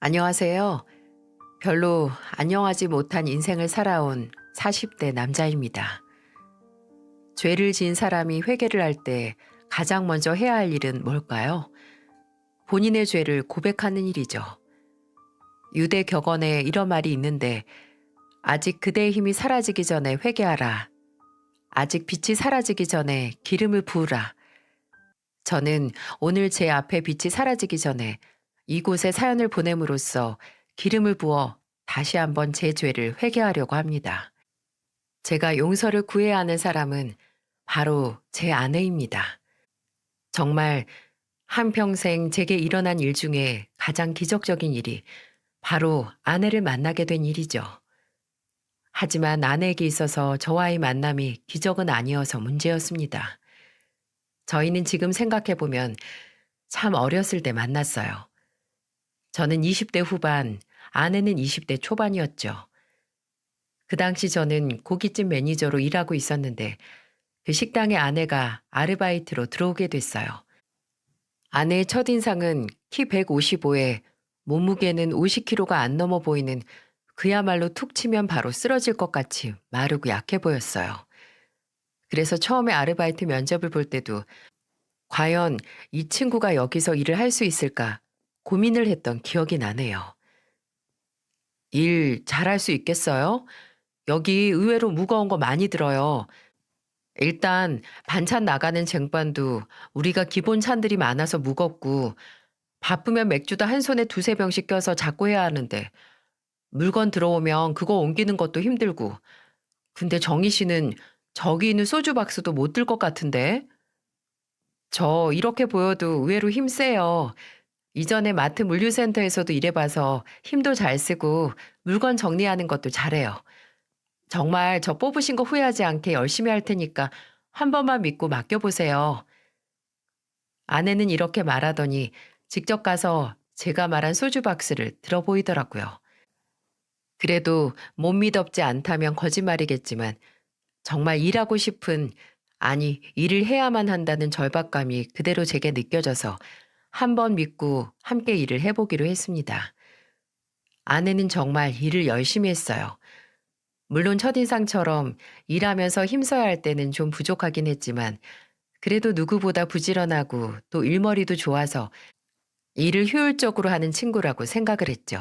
안녕하세요. 별로 안녕하지 못한 인생을 살아온 40대 남자입니다. 죄를 지은 사람이 회개를 할 때 가장 먼저 해야 할 일은 뭘까요? 본인의 죄를 고백하는 일이죠. 유대 격언에 이런 말이 있는데, 아직 그대의 힘이 사라지기 전에 회개하라. 아직 빛이 사라지기 전에 기름을 부으라. 저는 오늘 제 앞에 빛이 사라지기 전에 이곳에 사연을 보냄으로써 기름을 부어 다시 한번 제 죄를 회개하려고 합니다. 제가 용서를 구해야 하는 사람은 바로 제 아내입니다. 정말 한평생 제게 일어난 일 중에 가장 기적적인 일이 바로 아내를 만나게 된 일이죠. 하지만 아내에게 있어서 저와의 만남이 기적은 아니어서 문제였습니다. 저희는 지금 생각해보면 참 어렸을 때 만났어요. 저는 20대 후반, 아내는 20대 초반이었죠. 그 당시 저는 고깃집 매니저로 일하고 있었는데 그 식당에 아내가 아르바이트로 들어오게 됐어요. 아내의 첫인상은 키 155에 몸무게는 50kg가 안 넘어 보이는, 그야말로 툭 치면 바로 쓰러질 것 같이 마르고 약해 보였어요. 그래서 처음에 아르바이트 면접을 볼 때도 과연 이 친구가 여기서 일을 할 수 있을까 고민을 했던 기억이 나네요. 일 잘할 수 있겠어요? 여기 의외로 무거운 거 많이 들어요. 일단 반찬 나가는 쟁반도 우리가 기본 찬들이 많아서 무겁고, 바쁘면 맥주도 한 손에 두세 병씩 껴서 잡고 해야 하는데 물건 들어오면 그거 옮기는 것도 힘들고, 근데 정희 씨는 저기 있는 소주 박스도 못 들 것 같은데? 저 이렇게 보여도 의외로 힘 세요. 이전에 마트 물류센터에서도 일해봐서 힘도 잘 쓰고 물건 정리하는 것도 잘해요. 정말 저 뽑으신 거 후회하지 않게 열심히 할 테니까 한 번만 믿고 맡겨보세요. 아내는 이렇게 말하더니 직접 가서 제가 말한 소주 박스를 들어보이더라고요. 그래도 못 믿었지 않다면 거짓말이겠지만 정말 일하고 싶은, 아니 일을 해야만 한다는 절박감이 그대로 제게 느껴져서 한 번 믿고 함께 일을 해보기로 했습니다. 아내는 정말 일을 열심히 했어요. 물론 첫인상처럼 일하면서 힘써야 할 때는 좀 부족하긴 했지만 그래도 누구보다 부지런하고 또 일머리도 좋아서 일을 효율적으로 하는 친구라고 생각을 했죠.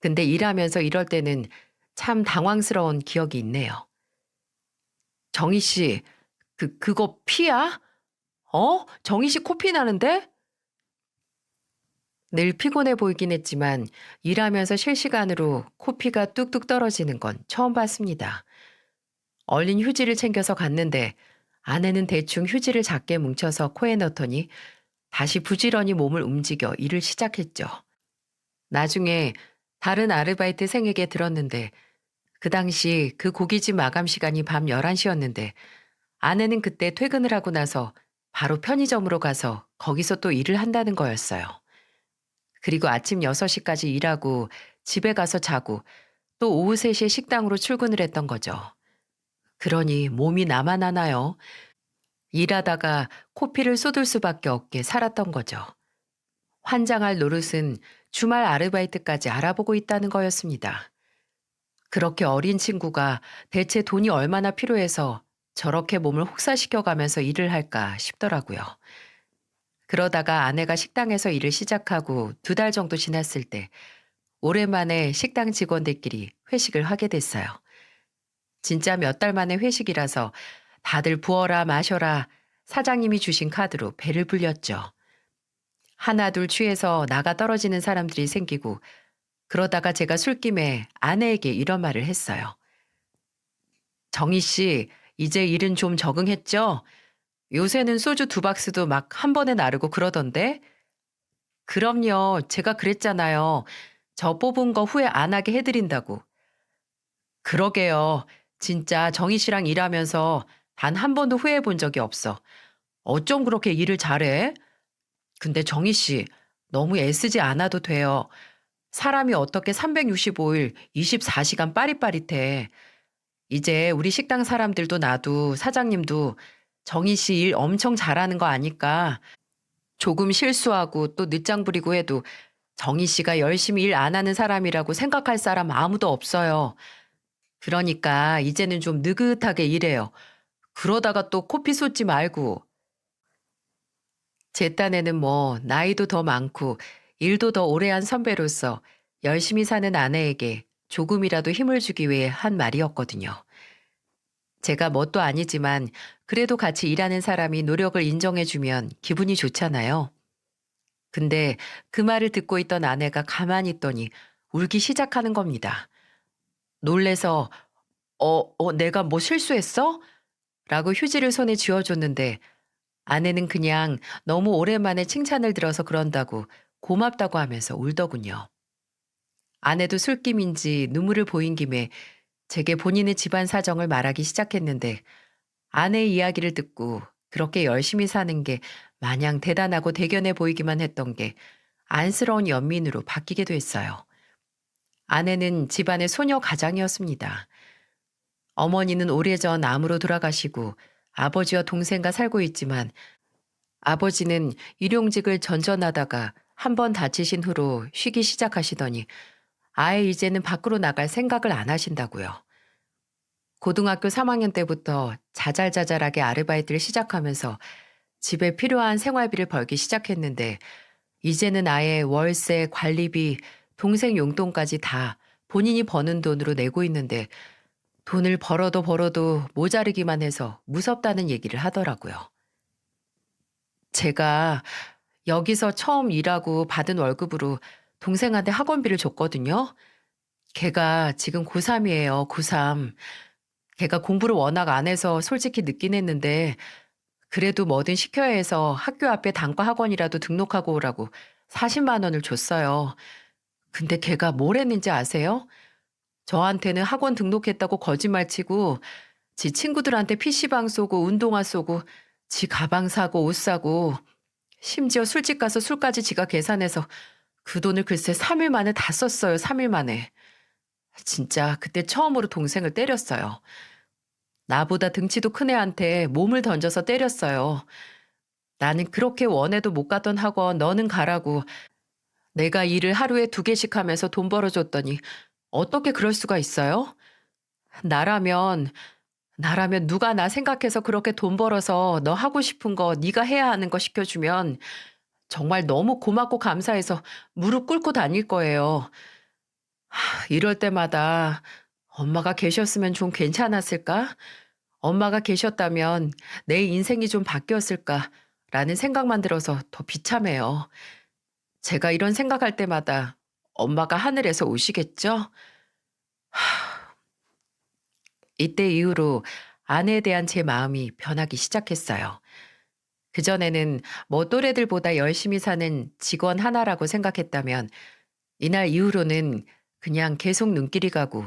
근데 일하면서 이럴 때는 참 당황스러운 기억이 있네요. 정희 씨, 그거 피야? 정희 씨 코피 나는데? 늘 피곤해 보이긴 했지만 일하면서 실시간으로 코피가 뚝뚝 떨어지는 건 처음 봤습니다. 얼른 휴지를 챙겨서 갔는데 아내는 대충 휴지를 작게 뭉쳐서 코에 넣더니 다시 부지런히 몸을 움직여 일을 시작했죠. 나중에 다른 아르바이트생에게 들었는데 그 당시 그 고깃집 마감 시간이 밤 11시였는데 아내는 그때 퇴근을 하고 나서 바로 편의점으로 가서 거기서 또 일을 한다는 거였어요. 그리고 아침 6시까지 일하고 집에 가서 자고 또 오후 3시에 식당으로 출근을 했던 거죠. 그러니 몸이 나만 하나요? 일하다가 코피를 쏟을 수밖에 없게 살았던 거죠. 환장할 노릇은 주말 아르바이트까지 알아보고 있다는 거였습니다. 그렇게 어린 친구가 대체 돈이 얼마나 필요해서 저렇게 몸을 혹사시켜 가면서 일을 할까 싶더라고요. 그러다가 아내가 식당에서 일을 시작하고 2달 정도 지났을 때 오랜만에 식당 직원들끼리 회식을 하게 됐어요. 진짜 몇 달 만에 회식이라서 다들 부어라 마셔라 사장님이 주신 카드로 배를 불렸죠. 하나 둘 취해서 나가 떨어지는 사람들이 생기고, 그러다가 제가 술김에 아내에게 이런 말을 했어요. 정희 씨, 이제 일은 좀 적응했죠? 요새는 소주 2박스도 막 한 번에 나르고 그러던데? 그럼요. 제가 그랬잖아요. 저 뽑은 거 후회 안 하게 해드린다고. 그러게요. 진짜 정희 씨랑 일하면서 단 한 번도 후회해 본 적이 없어. 어쩜 그렇게 일을 잘해? 근데 정희 씨, 너무 애쓰지 않아도 돼요. 사람이 어떻게 365일 24시간 빠릿빠릿해. 이제 우리 식당 사람들도 나도 사장님도 정희 씨 일 엄청 잘하는 거 아니까 조금 실수하고 또 늦장 부리고 해도 정희 씨가 열심히 일 안 하는 사람이라고 생각할 사람 아무도 없어요. 그러니까 이제는 좀 느긋하게 일해요. 그러다가 또 코피 쏟지 말고. 제 딴에는 뭐 나이도 더 많고 일도 더 오래 한 선배로서 열심히 사는 아내에게 조금이라도 힘을 주기 위해 한 말이었거든요. 제가 뭣도 아니지만 그래도 같이 일하는 사람이 노력을 인정해주면 기분이 좋잖아요. 근데 그 말을 듣고 있던 아내가 가만히 있더니 울기 시작하는 겁니다. 놀래서 내가 뭐 실수했어? 라고 휴지를 손에 쥐어줬는데 아내는 그냥 너무 오랜만에 칭찬을 들어서 그런다고 고맙다고 하면서 울더군요. 아내도 술김인지 눈물을 보인 김에 제게 본인의 집안 사정을 말하기 시작했는데 아내의 이야기를 듣고 그렇게 열심히 사는 게 마냥 대단하고 대견해 보이기만 했던 게 안쓰러운 연민으로 바뀌게 됐어요. 아내는 집안의 소녀 가장이었습니다. 어머니는 오래전 암으로 돌아가시고 아버지와 동생과 살고 있지만 아버지는 일용직을 전전하다가 한 번 다치신 후로 쉬기 시작하시더니 아예 이제는 밖으로 나갈 생각을 안 하신다고요. 고등학교 3학년 때부터 자잘자잘하게 아르바이트를 시작하면서 집에 필요한 생활비를 벌기 시작했는데 이제는 아예 월세, 관리비, 동생 용돈까지 다 본인이 버는 돈으로 내고 있는데 돈을 벌어도 모자르기만 해서 무섭다는 얘기를 하더라고요. 제가 여기서 처음 일하고 받은 월급으로 동생한테 학원비를 줬거든요. 걔가 지금 고3이에요, 고3. 걔가 공부를 워낙 안 해서 솔직히 늦긴 했는데 그래도 뭐든 시켜야 해서 학교 앞에 단과 학원이라도 등록하고 오라고 40만 원을 줬어요. 근데 걔가 뭘 했는지 아세요? 저한테는 학원 등록했다고 거짓말 치고 지 친구들한테 PC방 쏘고 운동화 쏘고 지 가방 사고 옷 사고 심지어 술집 가서 술까지 지가 계산해서 그 돈을 글쎄 3일 만에 다 썼어요. 3일 만에. 진짜 그때 처음으로 동생을 때렸어요. 나보다 등치도 큰 애한테 몸을 던져서 때렸어요. 나는 그렇게 원해도 못 가던 학원 너는 가라고 내가 일을 하루에 2개씩 하면서 돈 벌어줬더니 어떻게 그럴 수가 있어요? 나라면 나라면 누가 나 생각해서 그렇게 돈 벌어서 너 하고 싶은 거 네가 해야 하는 거 시켜주면 정말 너무 고맙고 감사해서 무릎 꿇고 다닐 거예요. 이럴 때마다 엄마가 계셨으면 좀 괜찮았을까? 엄마가 계셨다면 내 인생이 좀 바뀌었을까라는 생각만 들어서 더 비참해요. 제가 이런 생각할 때마다 엄마가 하늘에서 우시겠죠? 이때 이후로 아내에 대한 제 마음이 변하기 시작했어요. 그전에는 뭐 또래들보다 열심히 사는 직원 하나라고 생각했다면 이날 이후로는 그냥 계속 눈길이 가고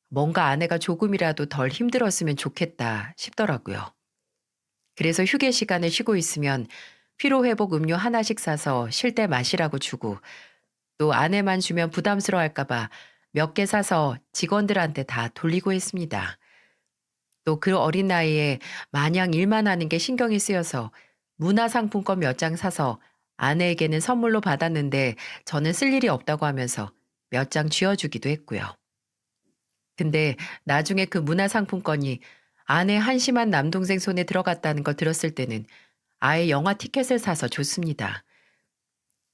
뭔가 아내가 조금이라도 덜 힘들었으면 좋겠다 싶더라고요. 그래서 휴게 시간에 쉬고 있으면 피로회복 음료 하나씩 사서 쉴 때 마시라고 주고 또 아내만 주면 부담스러워할까봐 몇 개 사서 직원들한테 다 돌리고 했습니다. 또 그 어린 나이에 마냥 일만 하는 게 신경이 쓰여서 문화상품권 몇 장 사서 아내에게는 선물로 받았는데 저는 쓸 일이 없다고 하면서 몇 장 쥐어주기도 했고요. 근데 나중에 그 문화상품권이 아내 한심한 남동생 손에 들어갔다는 걸 들었을 때는 아예 영화 티켓을 사서 줬습니다.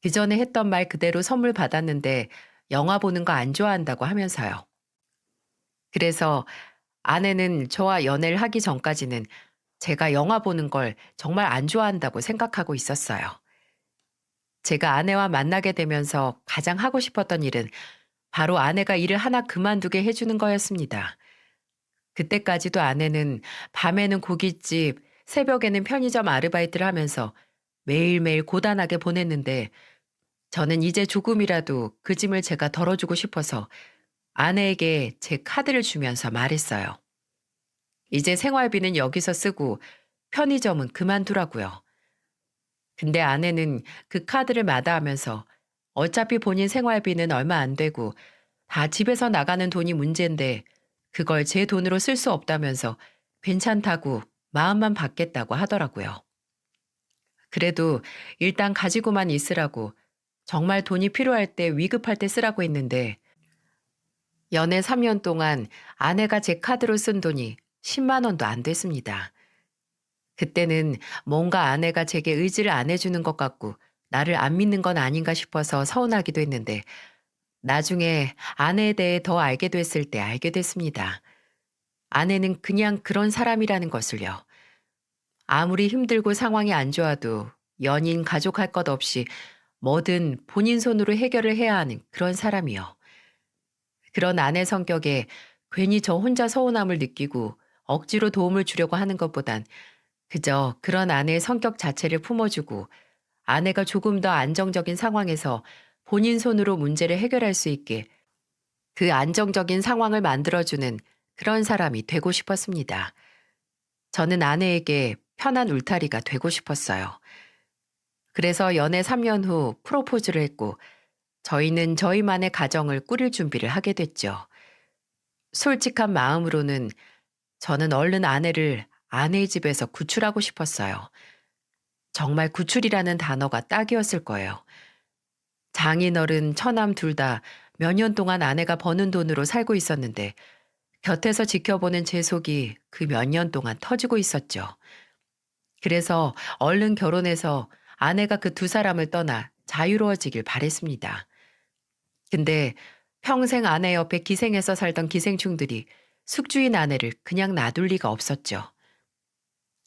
그전에 했던 말 그대로 선물 받았는데 영화 보는 거 안 좋아한다고 하면서요. 그래서 아내는 저와 연애를 하기 전까지는 제가 영화 보는 걸 정말 안 좋아한다고 생각하고 있었어요. 제가 아내와 만나게 되면서 가장 하고 싶었던 일은 바로 아내가 일을 하나 그만두게 해주는 거였습니다. 그때까지도 아내는 밤에는 고깃집, 새벽에는 편의점 아르바이트를 하면서 매일매일 고단하게 보냈는데 저는 이제 조금이라도 그 짐을 제가 덜어주고 싶어서 아내에게 제 카드를 주면서 말했어요. 이제 생활비는 여기서 쓰고 편의점은 그만두라고요. 근데 아내는 그 카드를 마다하면서 어차피 본인 생활비는 얼마 안 되고 다 집에서 나가는 돈이 문제인데 그걸 제 돈으로 쓸 수 없다면서 괜찮다고 마음만 받겠다고 하더라고요. 그래도 일단 가지고만 있으라고 정말 돈이 필요할 때 위급할 때 쓰라고 했는데 연애 3년 동안 아내가 제 카드로 쓴 돈이 10만 원도 안 됐습니다. 그때는 뭔가 아내가 제게 의지를 안 해주는 것 같고 나를 안 믿는 건 아닌가 싶어서 서운하기도 했는데 나중에 아내에 대해 더 알게 됐을 때 알게 됐습니다. 아내는 그냥 그런 사람이라는 것을요. 아무리 힘들고 상황이 안 좋아도 연인, 가족 할 것 없이 뭐든 본인 손으로 해결을 해야 하는 그런 사람이요. 그런 아내 성격에 괜히 저 혼자 서운함을 느끼고 억지로 도움을 주려고 하는 것보단 그저 그런 아내의 성격 자체를 품어주고 아내가 조금 더 안정적인 상황에서 본인 손으로 문제를 해결할 수 있게 그 안정적인 상황을 만들어주는 그런 사람이 되고 싶었습니다. 저는 아내에게 편한 울타리가 되고 싶었어요. 그래서 연애 3년 후 프로포즈를 했고 저희는 저희만의 가정을 꾸릴 준비를 하게 됐죠. 솔직한 마음으로는 저는 얼른 아내를 아내의 집에서 구출하고 싶었어요. 정말 구출이라는 단어가 딱이었을 거예요. 장인어른, 처남 둘 다 몇 년 동안 아내가 버는 돈으로 살고 있었는데 곁에서 지켜보는 제 속이 그 몇 년 동안 터지고 있었죠. 그래서 얼른 결혼해서 아내가 그 두 사람을 떠나 자유로워지길 바랬습니다. 근데 평생 아내 옆에 기생해서 살던 기생충들이 숙주인 아내를 그냥 놔둘 리가 없었죠.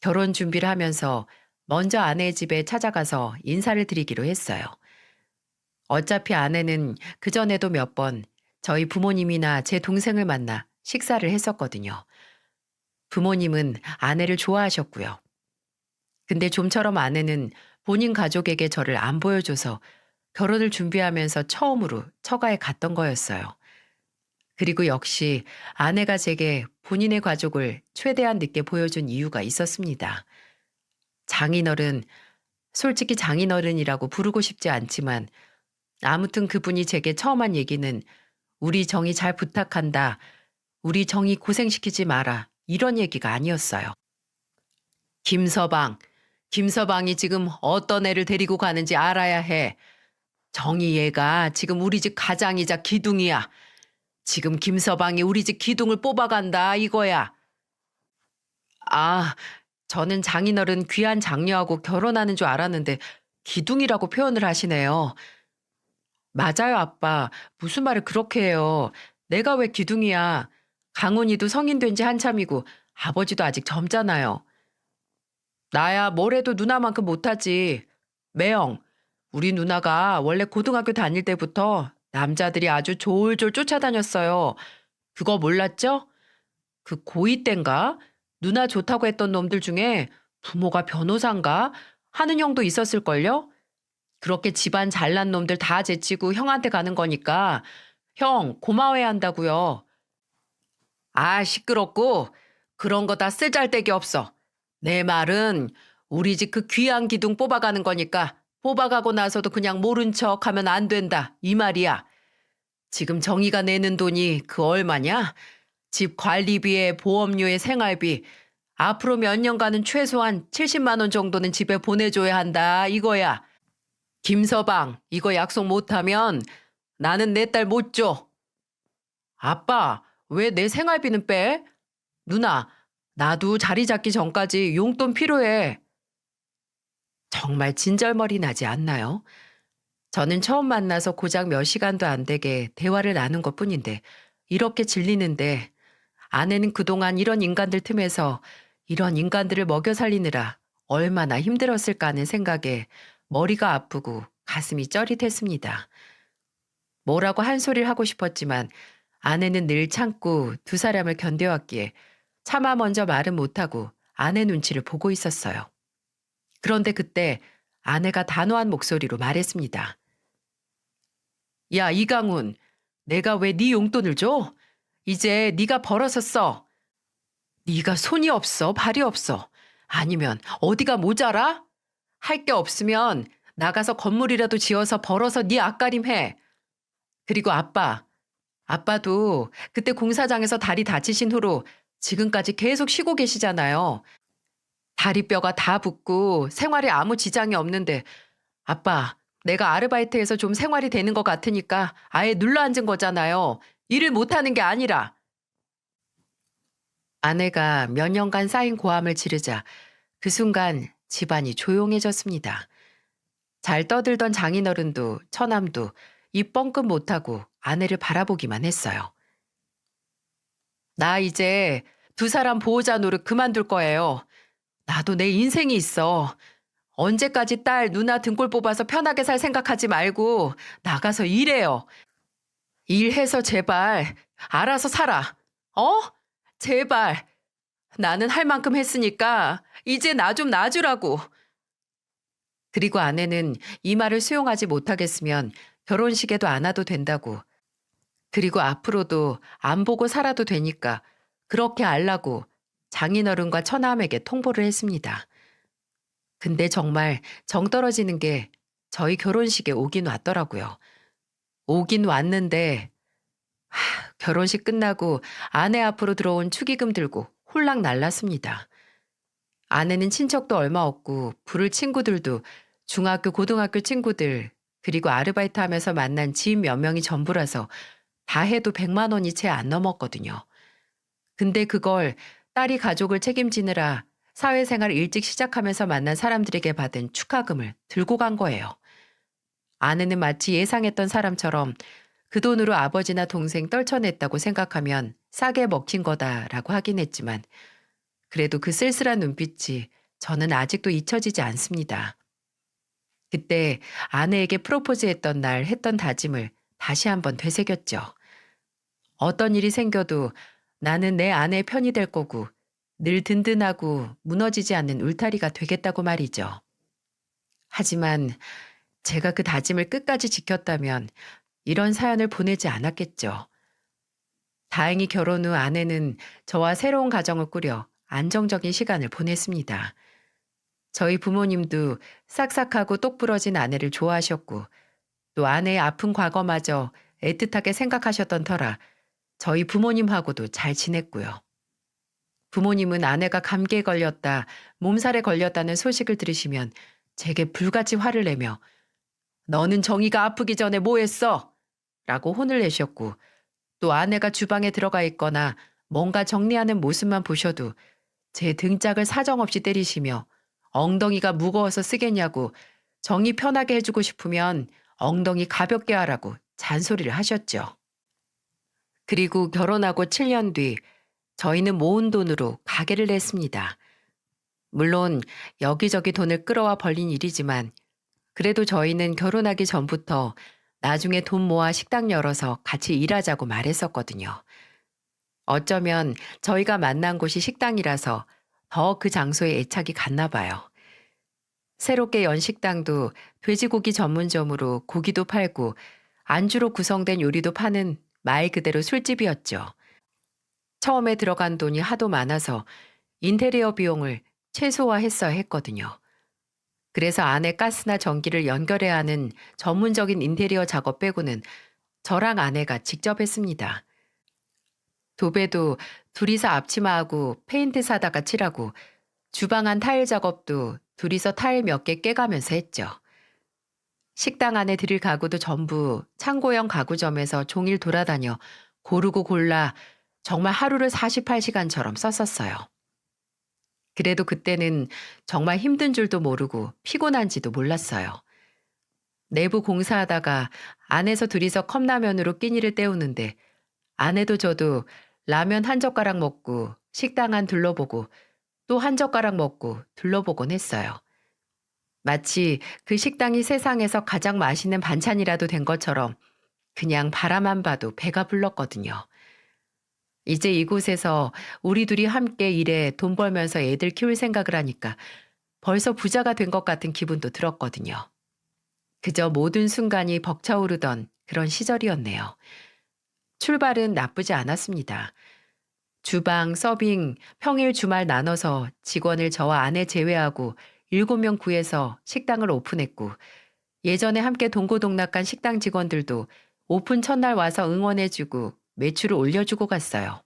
결혼 준비를 하면서 먼저 아내의 집에 찾아가서 인사를 드리기로 했어요. 어차피 아내는 그전에도 몇 번 저희 부모님이나 제 동생을 만나 식사를 했었거든요. 부모님은 아내를 좋아하셨고요. 근데 좀처럼 아내는 본인 가족에게 저를 안 보여줘서 결혼을 준비하면서 처음으로 처가에 갔던 거였어요. 그리고 역시 아내가 제게 본인의 가족을 최대한 늦게 보여준 이유가 있었습니다. 장인어른, 솔직히 장인어른이라고 부르고 싶지 않지만 아무튼 그분이 제게 처음 한 얘기는 우리 정이 잘 부탁한다. 우리 정이 고생시키지 마라. 이런 얘기가 아니었어요. 김서방, 김서방이 지금 어떤 애를 데리고 가는지 알아야 해. 정희 얘가 지금 우리 집 가장이자 기둥이야. 지금 김서방이 우리 집 기둥을 뽑아간다 이거야. 아, 저는 장인어른 귀한 장녀하고 결혼하는 줄 알았는데 기둥이라고 표현을 하시네요. 맞아요, 아빠. 무슨 말을 그렇게 해요. 내가 왜 기둥이야. 강훈이도 성인 된 지 한참이고 아버지도 아직 젊잖아요. 나야 뭘 해도 누나만큼 못하지. 매영, 우리 누나가 원래 고등학교 다닐 때부터 남자들이 아주 졸졸 쫓아다녔어요. 그거 몰랐죠? 그 고2 땐가? 누나 좋다고 했던 놈들 중에 부모가 변호사인가? 하는 형도 있었을걸요? 그렇게 집안 잘난 놈들 다 제치고 형한테 가는 거니까 형 고마워해야 한다고요. 아, 시끄럽고 그런 거 다 쓰잘데기 없어. 내 말은 우리 집 그 귀한 기둥 뽑아가는 거니까 뽑아가고 나서도 그냥 모른 척 하면 안 된다. 이 말이야. 지금 정의가 내는 돈이 그 얼마냐? 집 관리비에 보험료에 생활비. 앞으로 몇 년간은 최소한 70만 원 정도는 집에 보내줘야 한다. 이거야. 김서방, 이거 약속 못하면 나는 내 딸 못 줘. 아빠, 왜 내 생활비는 빼? 누나, 나도 자리 잡기 전까지 용돈 필요해. 정말 진절머리 나지 않나요? 저는 처음 만나서 고작 몇 시간도 안 되게 대화를 나눈 것 뿐인데 이렇게 질리는데 아내는 그동안 이런 인간들 틈에서 이런 인간들을 먹여 살리느라 얼마나 힘들었을까 하는 생각에 머리가 아프고 가슴이 쩌릿했습니다. 뭐라고 한 소리를 하고 싶었지만 아내는 늘 참고 두 사람을 견뎌왔기에 차마 먼저 말은 못하고 아내 눈치를 보고 있었어요. 그런데 그때 아내가 단호한 목소리로 말했습니다. 야, 이강훈, 내가 왜 네 용돈을 줘? 이제 네가 벌어서 써. 네가 손이 없어, 발이 없어. 아니면 어디가 모자라? 할 게 없으면 나가서 건물이라도 지어서 벌어서 네 앞가림 해. 그리고 아빠, 아빠도 그때 공사장에서 다리 다치신 후로 지금까지 계속 쉬고 계시잖아요. 다리뼈가 다 붓고 생활에 아무 지장이 없는데 아빠, 내가 아르바이트해서 좀 생활이 되는 것 같으니까 아예 눌러앉은 거잖아요. 일을 못하는 게 아니라. 아내가 몇 년간 쌓인 고함을 지르자 그 순간 집안이 조용해졌습니다. 잘 떠들던 장인어른도 처남도 입 뻥끗 못하고 아내를 바라보기만 했어요. 나 이제 두 사람 보호자 노릇 그만둘 거예요. 나도 내 인생이 있어. 언제까지 딸, 누나 등골 뽑아서 편하게 살 생각하지 말고 나가서 일해요. 일해서 제발 알아서 살아. 어? 제발. 나는 할 만큼 했으니까 이제 나 좀 놔주라고. 그리고 아내는 이 말을 수용하지 못하겠으면 결혼식에도 안 와도 된다고. 그리고 앞으로도 안 보고 살아도 되니까 그렇게 알라고 장인어른과 처남에게 통보를 했습니다. 근데 정말 정 떨어지는 게 저희 결혼식에 오긴 왔더라고요. 오긴 왔는데 결혼식 끝나고 아내 앞으로 들어온 축의금 들고 홀랑 날랐습니다. 아내는 친척도 얼마 없고 부를 친구들도 중학교, 고등학교 친구들 그리고 아르바이트 하면서 만난 지인 몇 명이 전부라서 다 해도 100만 원이 채 안 넘었거든요. 근데 그걸 딸이 가족을 책임지느라 사회생활 일찍 시작하면서 만난 사람들에게 받은 축하금을 들고 간 거예요. 아내는 마치 예상했던 사람처럼 그 돈으로 아버지나 동생 떨쳐냈다고 생각하면 싸게 먹힌 거다라고 하긴 했지만 그래도 그 쓸쓸한 눈빛이 저는 아직도 잊혀지지 않습니다. 그때 아내에게 프로포즈했던 날 했던 다짐을 다시 한번 되새겼죠. 어떤 일이 생겨도 나는 내 아내의 편이 될 거고 늘 든든하고 무너지지 않는 울타리가 되겠다고 말이죠. 하지만 제가 그 다짐을 끝까지 지켰다면 이런 사연을 보내지 않았겠죠. 다행히 결혼 후 아내는 저와 새로운 가정을 꾸려 안정적인 시간을 보냈습니다. 저희 부모님도 싹싹하고 똑부러진 아내를 좋아하셨고 또 아내의 아픈 과거마저 애틋하게 생각하셨던 터라 저희 부모님하고도 잘 지냈고요. 부모님은 아내가 감기에 걸렸다, 몸살에 걸렸다는 소식을 들으시면 제게 불같이 화를 내며 너는 정의가 아프기 전에 뭐 했어? 라고 혼을 내셨고 또 아내가 주방에 들어가 있거나 뭔가 정리하는 모습만 보셔도 제 등짝을 사정없이 때리시며 엉덩이가 무거워서 쓰겠냐고 정이 편하게 해주고 싶으면 엉덩이 가볍게 하라고 잔소리를 하셨죠. 그리고 결혼하고 7년 뒤 저희는 모은 돈으로 가게를 냈습니다. 물론 여기저기 돈을 끌어와 벌린 일이지만 그래도 저희는 결혼하기 전부터 나중에 돈 모아 식당 열어서 같이 일하자고 말했었거든요. 어쩌면 저희가 만난 곳이 식당이라서 더 그 장소에 애착이 갔나 봐요. 새롭게 연 식당도 돼지고기 전문점으로 고기도 팔고 안주로 구성된 요리도 파는 말 그대로 술집이었죠. 처음에 들어간 돈이 하도 많아서 인테리어 비용을 최소화했어야 했거든요. 그래서 안에 가스나 전기를 연결해야 하는 전문적인 인테리어 작업 빼고는 저랑 아내가 직접 했습니다. 도배도 둘이서 앞치마하고 페인트 사다가 칠하고 주방 안 타일 작업도 둘이서 타일 몇 개 깨가면서 했죠. 식당 안에 들일 가구도 전부 창고형 가구점에서 종일 돌아다녀 고르고 골라 정말 하루를 48시간처럼 썼었어요. 그래도 그때는 정말 힘든 줄도 모르고 피곤한지도 몰랐어요. 내부 공사하다가 안에서 둘이서 컵라면으로 끼니를 때우는데 아내도 저도 라면 한 젓가락 먹고 식당 안 둘러보고 또 한 젓가락 먹고 둘러보곤 했어요. 마치 그 식당이 세상에서 가장 맛있는 반찬이라도 된 것처럼 그냥 바라만 봐도 배가 불렀거든요. 이제 이곳에서 우리 둘이 함께 일해 돈 벌면서 애들 키울 생각을 하니까 벌써 부자가 된 것 같은 기분도 들었거든요. 그저 모든 순간이 벅차오르던 그런 시절이었네요. 출발은 나쁘지 않았습니다. 주방, 서빙, 평일 주말 나눠서 직원을 저와 아내 제외하고 7명 구해서 식당을 오픈했고 예전에 함께 동고동락한 식당 직원들도 오픈 첫날 와서 응원해주고 매출을 올려주고 갔어요.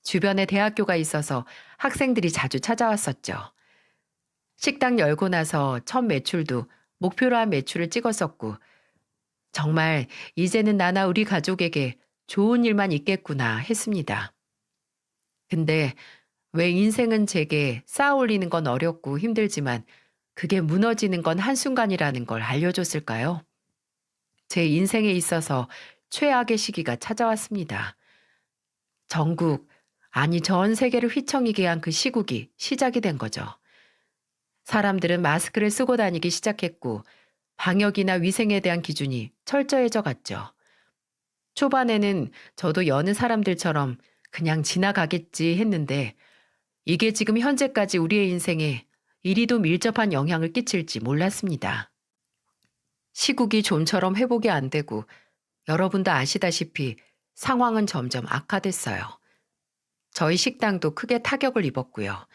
주변에 대학교가 있어서 학생들이 자주 찾아왔었죠. 식당 열고 나서 첫 매출도 목표로 한 매출을 찍었었고 정말 이제는 나나 우리 가족에게 좋은 일만 있겠구나 했습니다. 근데 왜 인생은 제게 쌓아 올리는 건 어렵고 힘들지만 그게 무너지는 건 한순간이라는 걸 알려줬을까요? 제 인생에 있어서 최악의 시기가 찾아왔습니다. 전국, 아니 전 세계를 휘청이게 한 그 시국이 시작이 된 거죠. 사람들은 마스크를 쓰고 다니기 시작했고 방역이나 위생에 대한 기준이 철저해져 갔죠. 초반에는 저도 여느 사람들처럼 그냥 지나가겠지 했는데 이게 지금 현재까지 우리의 인생에 이리도 밀접한 영향을 끼칠지 몰랐습니다. 시국이 좀처럼 회복이 안 되고 여러분도 아시다시피 상황은 점점 악화됐어요. 저희 식당도 크게 타격을 입었고요.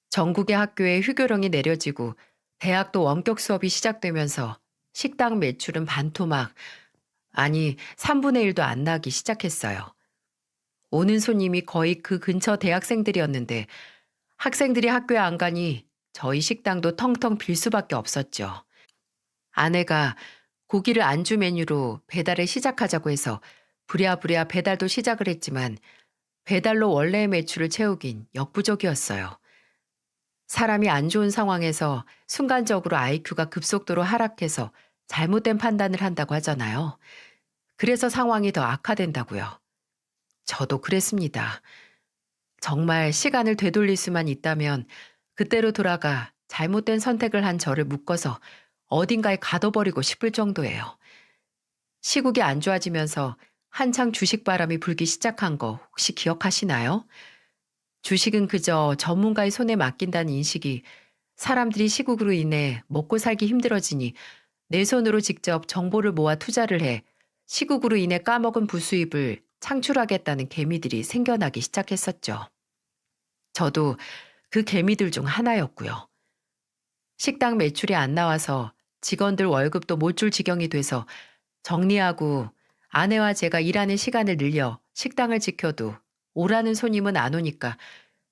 전국의 학교에 휴교령이 내려지고 대학도 원격 수업이 시작되면서 식당 매출은 반토막, 아니 3분의 1도 안 나기 시작했어요. 오는 손님이 거의 그 근처 대학생들이었는데 학생들이 학교에 안 가니 저희 식당도 텅텅 빌 수밖에 없었죠. 아내가 고기를 안주 메뉴로 배달을 시작하자고 해서 부랴부랴 배달도 시작을 했지만 배달로 원래의 매출을 채우긴 역부족이었어요. 사람이 안 좋은 상황에서 순간적으로 IQ가 급속도로 하락해서 잘못된 판단을 한다고 하잖아요. 그래서 상황이 더 악화된다고요. 저도 그랬습니다. 정말 시간을 되돌릴 수만 있다면 그때로 돌아가 잘못된 선택을 한 저를 묶어서 어딘가에 가둬버리고 싶을 정도예요. 시국이 안 좋아지면서 한창 주식 바람이 불기 시작한 거 혹시 기억하시나요? 주식은 그저 전문가의 손에 맡긴다는 인식이 사람들이 시국으로 인해 먹고 살기 힘들어지니 내 손으로 직접 정보를 모아 투자를 해 시국으로 인해 까먹은 부수입을 창출하겠다는 개미들이 생겨나기 시작했었죠. 저도 그 개미들 중 하나였고요. 식당 매출이 안 나와서 직원들 월급도 못 줄 지경이 돼서 정리하고 아내와 제가 일하는 시간을 늘려 식당을 지켜도 오라는 손님은 안 오니까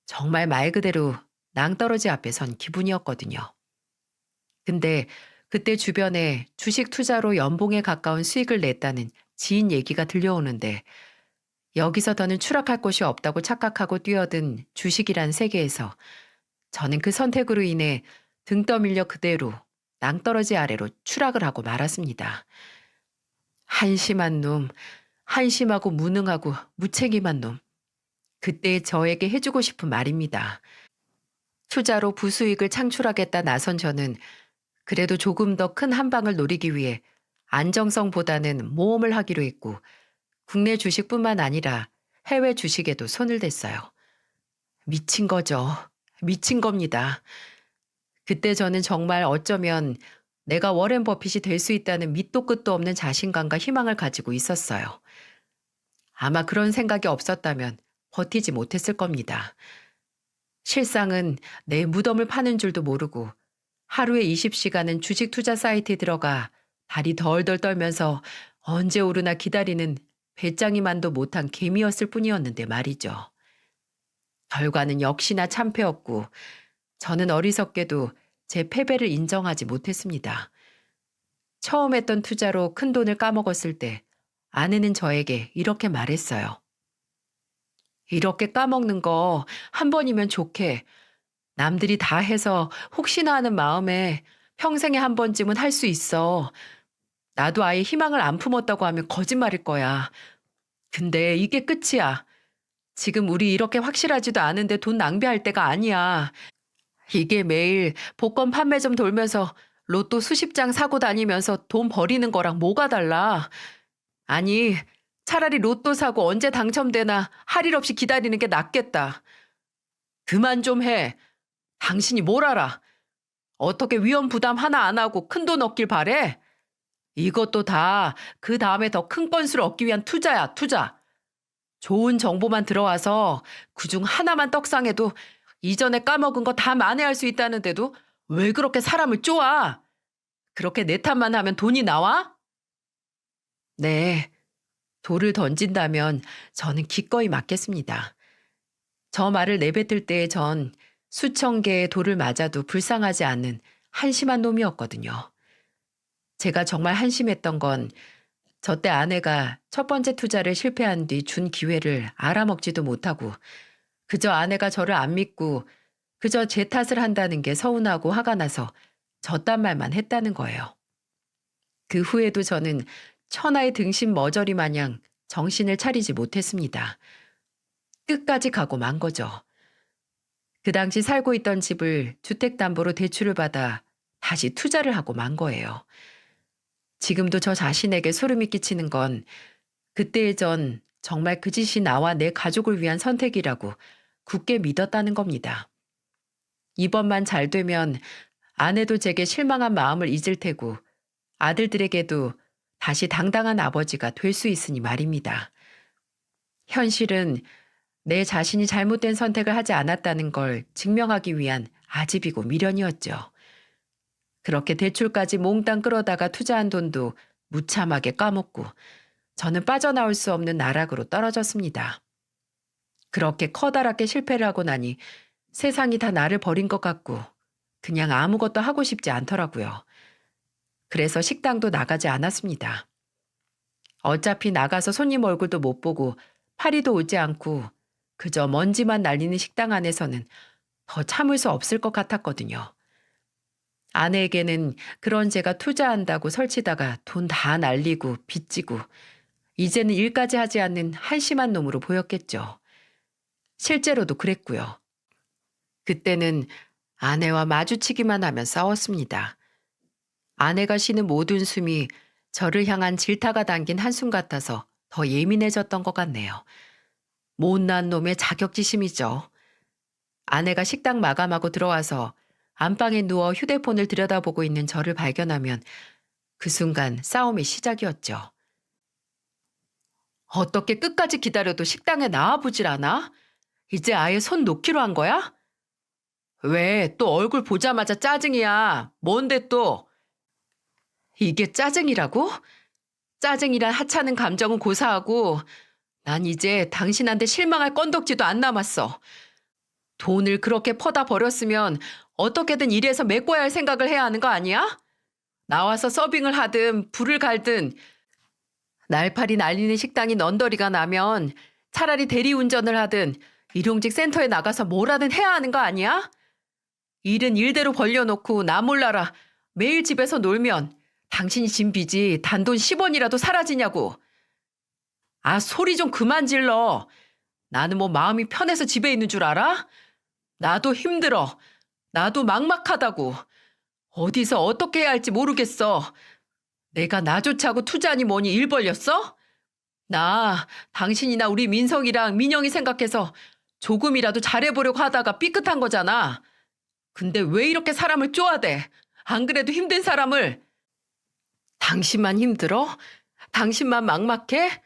정말 말 그대로 낭떠러지 앞에 선 기분이었거든요. 근데 그때 주변에 주식 투자로 연봉에 가까운 수익을 냈다는 지인 얘기가 들려오는데 여기서 더는 추락할 곳이 없다고 착각하고 뛰어든 주식이란 세계에서 저는 그 선택으로 인해 등 떠밀려 그대로 낭떠러지 아래로 추락을 하고 말았습니다. 한심한 놈, 한심하고 무능하고 무책임한 놈. 그때 저에게 해주고 싶은 말입니다. 투자로 부수익을 창출하겠다 나선 저는 그래도 조금 더 큰 한 방을 노리기 위해 안정성보다는 모험을 하기로 했고 국내 주식뿐만 아니라 해외 주식에도 손을 댔어요. 미친 거죠. 미친 겁니다. 그때 저는 정말 어쩌면 내가 워렌 버핏이 될 수 있다는 밑도 끝도 없는 자신감과 희망을 가지고 있었어요. 아마 그런 생각이 없었다면 버티지 못했을 겁니다. 실상은 내 무덤을 파는 줄도 모르고 하루에 20시간은 주식 투자 사이트에 들어가 다리 덜덜 떨면서 언제 오르나 기다리는 배짱이만도 못한 개미였을 뿐이었는데 말이죠. 결과는 역시나 참패였고 저는 어리석게도 제 패배를 인정하지 못했습니다. 처음 했던 투자로 큰 돈을 까먹었을 때 아내는 저에게 이렇게 말했어요. 이렇게 까먹는 거 한 번이면 좋게. 남들이 다 해서 혹시나 하는 마음에 평생에 한 번쯤은 할 수 있어. 나도 아예 희망을 안 품었다고 하면 거짓말일 거야. 근데 이게 끝이야. 지금 우리 이렇게 확실하지도 않은데 돈 낭비할 때가 아니야. 이게 매일 복권 판매점 돌면서 로또 수십 장 사고 다니면서 돈 버리는 거랑 뭐가 달라. 아니, 차라리 로또 사고 언제 당첨되나 할 일 없이 기다리는 게 낫겠다. 그만 좀 해. 당신이 뭘 알아? 어떻게 위험 부담 하나 안 하고 큰 돈 얻길 바래? 이것도 다 그 다음에 더 큰 건수를 얻기 위한 투자야, 투자. 좋은 정보만 들어와서 그중 하나만 떡상해도 이전에 까먹은 거 다 만회할 수 있다는데도 왜 그렇게 사람을 쪼아? 그렇게 내 탓만 하면 돈이 나와? 네, 돌을 던진다면 저는 기꺼이 맞겠습니다. 저 말을 내뱉을 때의 전 수천 개의 돌을 맞아도 불쌍하지 않는 한심한 놈이었거든요. 제가 정말 한심했던 건 저 때 아내가 첫 번째 투자를 실패한 뒤 준 기회를 알아먹지도 못하고 그저 아내가 저를 안 믿고 그저 제 탓을 한다는 게 서운하고 화가 나서 저딴 말만 했다는 거예요. 그 후에도 저는 천하의 등신 머저리 마냥 정신을 차리지 못했습니다. 끝까지 가고 만 거죠. 그 당시 살고 있던 집을 주택담보로 대출을 받아 다시 투자를 하고 만 거예요. 지금도 저 자신에게 소름이 끼치는 건 그때의 전 정말 그 짓이 나와 내 가족을 위한 선택이라고 굳게 믿었다는 겁니다. 이번만 잘 되면 아내도 제게 실망한 마음을 잊을 테고 아들들에게도 다시 당당한 아버지가 될 수 있으니 말입니다. 현실은 내 자신이 잘못된 선택을 하지 않았다는 걸 증명하기 위한 아집이고 미련이었죠. 그렇게 대출까지 몽땅 끌어다가 투자한 돈도 무참하게 까먹고 저는 빠져나올 수 없는 나락으로 떨어졌습니다. 그렇게 커다랗게 실패를 하고 나니 세상이 다 나를 버린 것 같고 그냥 아무것도 하고 싶지 않더라고요. 그래서 식당도 나가지 않았습니다. 어차피 나가서 손님 얼굴도 못 보고 파리도 오지 않고 그저 먼지만 날리는 식당 안에서는 더 참을 수 없을 것 같았거든요. 아내에게는 그런 제가 투자한다고 설치다가 돈 다 날리고 빚지고 이제는 일까지 하지 않는 한심한 놈으로 보였겠죠. 실제로도 그랬고요. 그때는 아내와 마주치기만 하면 싸웠습니다. 아내가 쉬는 모든 숨이 저를 향한 질타가 담긴 한숨 같아서 더 예민해졌던 것 같네요. 못난 놈의 자격지심이죠. 아내가 식당 마감하고 들어와서 안방에 누워 휴대폰을 들여다보고 있는 저를 발견하면 그 순간 싸움의 시작이었죠. 어떻게 끝까지 기다려도 식당에 나와보질 않아? 이제 아예 손 놓기로 한 거야? 왜 또 얼굴 보자마자 짜증이야? 뭔데 또? 이게 짜증이라고? 짜증이란 하찮은 감정은 고사하고 난 이제 당신한테 실망할 건덕지도 안 남았어. 돈을 그렇게 퍼다 버렸으면 어떻게든 일해서 메꿔야 할 생각을 해야 하는 거 아니야? 나와서 서빙을 하든 불을 갈든 날파리 날리는 식당이 넌더리가 나면 차라리 대리운전을 하든 일용직 센터에 나가서 뭐라든 해야 하는 거 아니야? 일은 일대로 벌려놓고 나 몰라라 매일 집에서 놀면 당신이 진 빚이 단돈 10원이라도 사라지냐고. 아, 소리 좀 그만 질러. 나는 뭐 마음이 편해서 집에 있는 줄 알아? 나도 힘들어. 나도 막막하다고. 어디서 어떻게 해야 할지 모르겠어. 내가 나조차고 투자니 뭐니 일 벌렸어? 나 당신이나 우리 민성이랑 민영이 생각해서 조금이라도 잘해보려고 하다가 삐끗한 거잖아. 근데 왜 이렇게 사람을 쪼아대? 안 그래도 힘든 사람을. 당신만 힘들어? 당신만 막막해?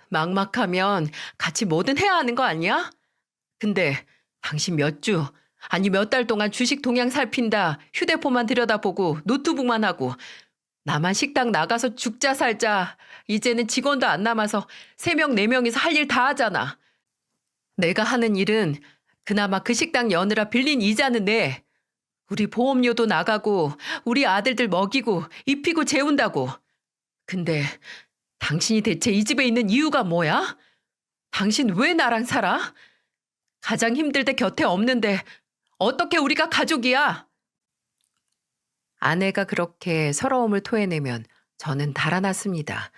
막막하면 같이 뭐든 해야 하는 거 아니야? 근데 당신 몇 주, 아니 몇 달 동안 주식 동향 살핀다 휴대폰만 들여다보고 노트북만 하고 나만 식당 나가서 죽자 살자 이제는 직원도 안 남아서 3명, 4명이서 할 일 다 하잖아. 내가 하는 일은 그나마 그 식당 여느라 빌린 이자는 내. 우리 보험료도 나가고 우리 아들들 먹이고 입히고 재운다고. 근데 당신이 대체 이 집에 있는 이유가 뭐야? 당신 왜 나랑 살아? 가장 힘들 때 곁에 없는데 어떻게 우리가 가족이야? 아내가 그렇게 서러움을 토해내면 저는 달아났습니다.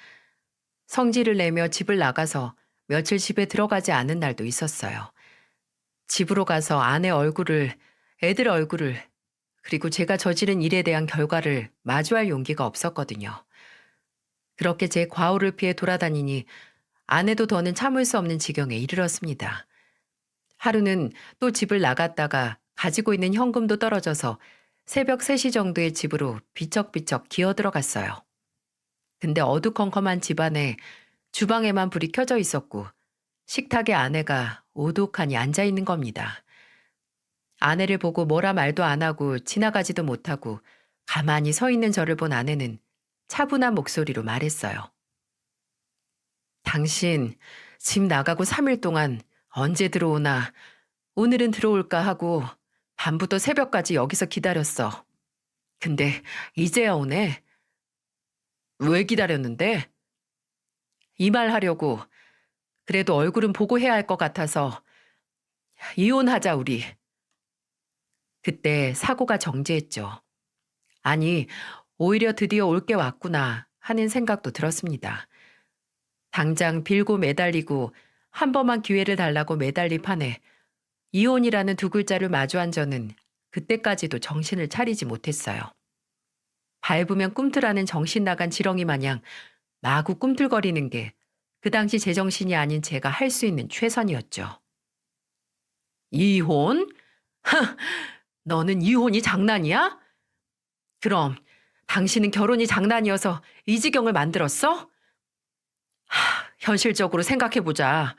성질을 내며 집을 나가서 며칠 집에 들어가지 않은 날도 있었어요. 집으로 가서 아내 얼굴을, 애들 얼굴을, 그리고 제가 저지른 일에 대한 결과를 마주할 용기가 없었거든요. 그렇게 제 과오를 피해 돌아다니니 아내도 더는 참을 수 없는 지경에 이르렀습니다. 하루는 또 집을 나갔다가 가지고 있는 현금도 떨어져서 새벽 3시 정도에 집으로 비척비척 기어 들어갔어요. 근데 어두컴컴한 집안에 주방에만 불이 켜져 있었고 식탁에 아내가 오독하니 앉아 있는 겁니다. 아내를 보고 뭐라 말도 안 하고 지나가지도 못하고 가만히 서 있는 저를 본 아내는 차분한 목소리로 말했어요. 당신 집 나가고 3일 동안 언제 들어오나 오늘은 들어올까 하고 밤부터 새벽까지 여기서 기다렸어. 근데 이제야 오네. 왜 기다렸는데? 이 말 하려고. 그래도 얼굴은 보고 해야 할 것 같아서 이혼하자 우리. 그때 사고가 정지했죠. 아니, 오히려 드디어 올 게 왔구나 하는 생각도 들었습니다. 당장 빌고 매달리고 한 번만 기회를 달라고 매달릴 판에 이혼이라는 두 글자를 마주한 저는 그때까지도 정신을 차리지 못했어요. 밟으면 꿈틀하는 정신 나간 지렁이 마냥 마구 꿈틀거리는 게 그 당시 제정신이 아닌 제가 할 수 있는 최선이었죠. 이혼? 너는 이혼이 장난이야? 그럼 당신은 결혼이 장난이어서 이 지경을 만들었어? 현실적으로 생각해보자.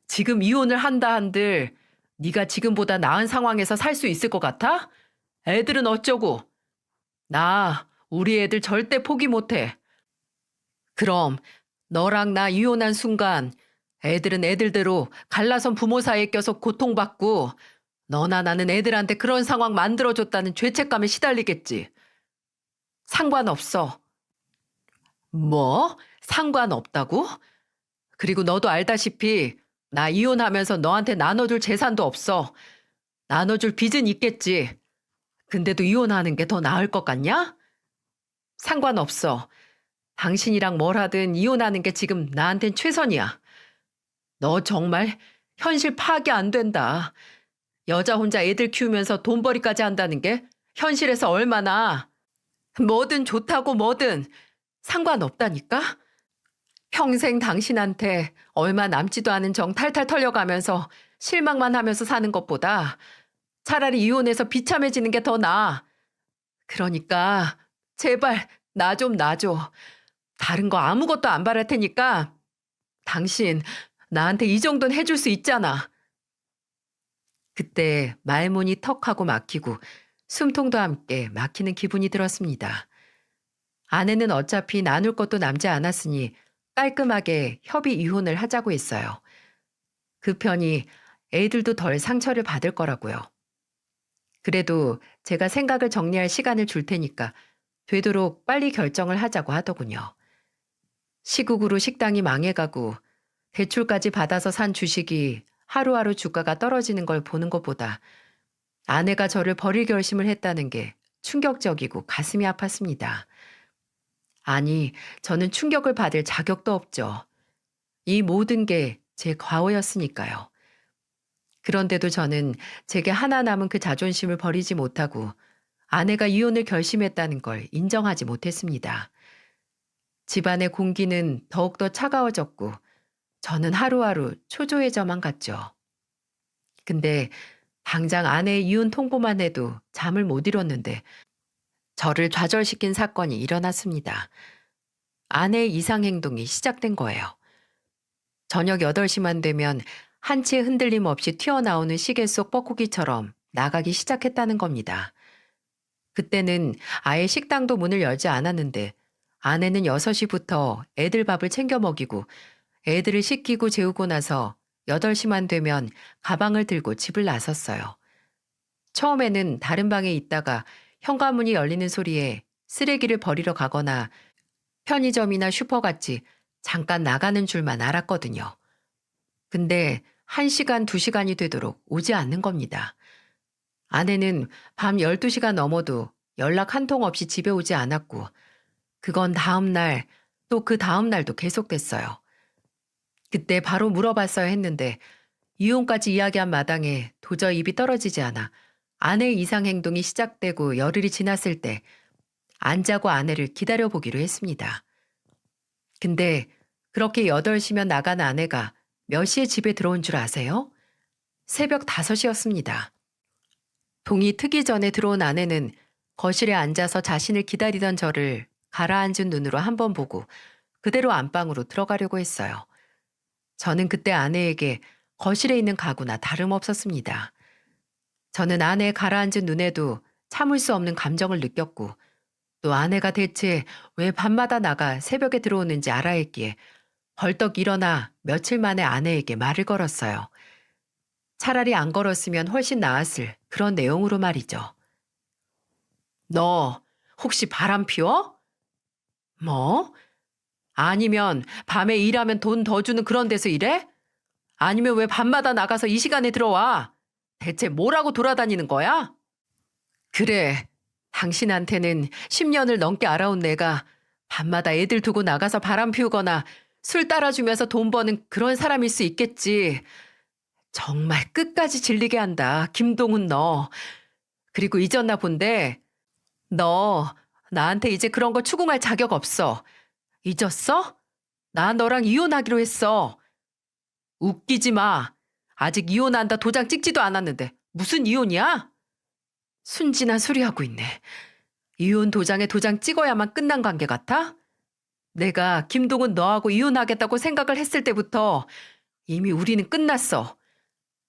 지금 이혼을 한다 한들 네가 지금보다 나은 상황에서 살 수 있을 것 같아? 애들은 어쩌고? 우리 애들 절대 포기 못해. 그럼 너랑 나 이혼한 순간 애들은 애들대로 갈라선 부모 사이에 껴서 고통받고 너나 나는 애들한테 그런 상황 만들어줬다는 죄책감에 시달리겠지. 상관없어. 뭐? 상관없다고? 그리고 너도 알다시피 나 이혼하면서 너한테 나눠줄 재산도 없어. 나눠줄 빚은 있겠지. 근데도 이혼하는 게 더 나을 것 같냐? 상관없어. 당신이랑 뭘 하든 이혼하는 게 지금 나한텐 최선이야. 너 정말 현실 파악이 안 된다. 여자 혼자 애들 키우면서 돈벌이까지 한다는 게 현실에서 얼마나 뭐든 좋다고 뭐든 상관없다니까? 평생 당신한테 얼마 남지도 않은 정 탈탈 털려가면서 실망만 하면서 사는 것보다 차라리 이혼해서 비참해지는 게 더 나아. 그러니까 제발 나 좀 놔줘. 다른 거 아무것도 안 바랄 테니까 당신 나한테 이 정도는 해줄 수 있잖아. 그때 말문이 턱하고 막히고 숨통도 함께 막히는 기분이 들었습니다. 아내는 어차피 나눌 것도 남지 않았으니 깔끔하게 협의 이혼을 하자고 했어요. 그 편이 애들도 덜 상처를 받을 거라고요. 그래도 제가 생각을 정리할 시간을 줄 테니까 되도록 빨리 결정을 하자고 하더군요. 시국으로 식당이 망해가고 대출까지 받아서 산 주식이 하루하루 주가가 떨어지는 걸 보는 것보다 아내가 저를 버릴 결심을 했다는 게 충격적이고 가슴이 아팠습니다. 아니, 저는 충격을 받을 자격도 없죠. 이 모든 게 제 과오였으니까요. 그런데도 저는 제게 하나 남은 그 자존심을 버리지 못하고 아내가 이혼을 결심했다는 걸 인정하지 못했습니다. 집안의 공기는 더욱더 차가워졌고 저는 하루하루 초조해져만 갔죠. 근데 당장 아내의 이혼 통보만 해도 잠을 못 이뤘는데 저를 좌절시킨 사건이 일어났습니다. 아내의 이상 행동이 시작된 거예요. 저녁 8시만 되면 한치의 흔들림 없이 튀어나오는 시계 속 뻐꾸기처럼 나가기 시작했다는 겁니다. 그때는 아예 식당도 문을 열지 않았는데 아내는 6시부터 애들 밥을 챙겨 먹이고 애들을 씻기고 재우고 나서 8시만 되면 가방을 들고 집을 나섰어요. 처음에는 다른 방에 있다가 현관문이 열리는 소리에 쓰레기를 버리러 가거나 편의점이나 슈퍼같이 잠깐 나가는 줄만 알았거든요. 근데 1시간, 2시간이 되도록 오지 않는 겁니다. 아내는 밤 12시가 넘어도 연락 한 통 없이 집에 오지 않았고 그건 다음 날, 또 그 다음 날도 계속됐어요. 그때 바로 물어봤어야 했는데 이혼까지 이야기한 마당에 도저히 입이 떨어지지 않아 아내의 이상 행동이 시작되고 열흘이 지났을 때 안 자고 아내를 기다려보기로 했습니다. 근데 그렇게 8시면 나간 아내가 몇 시에 집에 들어온 줄 아세요? 새벽 5시였습니다. 동이 트기 전에 들어온 아내는 거실에 앉아서 자신을 기다리던 저를 가라앉은 눈으로 한번 보고 그대로 안방으로 들어가려고 했어요. 저는 그때 아내에게 거실에 있는 가구나 다름없었습니다. 저는 아내의 가라앉은 눈에도 참을 수 없는 감정을 느꼈고 또 아내가 대체 왜 밤마다 나가 새벽에 들어오는지 알아야 했기에 벌떡 일어나 며칠 만에 아내에게 말을 걸었어요. 차라리 안 걸었으면 훨씬 나았을 그런 내용으로 말이죠. 너 혹시 바람 피워? 뭐? 아니면 밤에 일하면 돈 더 주는 그런 데서 일해? 아니면 왜 밤마다 나가서 이 시간에 들어와? 대체 뭐라고 돌아다니는 거야? 그래. 당신한테는 10년을 넘게 알아온 내가 밤마다 애들 두고 나가서 바람 피우거나 술 따라주면서 돈 버는 그런 사람일 수 있겠지. 정말 끝까지 질리게 한다. 김동훈 너. 그리고 잊었나 본데 너 나한테 이제 그런 거 추궁할 자격 없어. 잊었어? 나 너랑 이혼하기로 했어. 웃기지 마. 아직 이혼한다 도장 찍지도 않았는데 무슨 이혼이야? 순진한 소리하고 있네. 이혼 도장에 도장 찍어야만 끝난 관계 같아? 내가 김동은 너하고 이혼하겠다고 생각을 했을 때부터 이미 우리는 끝났어.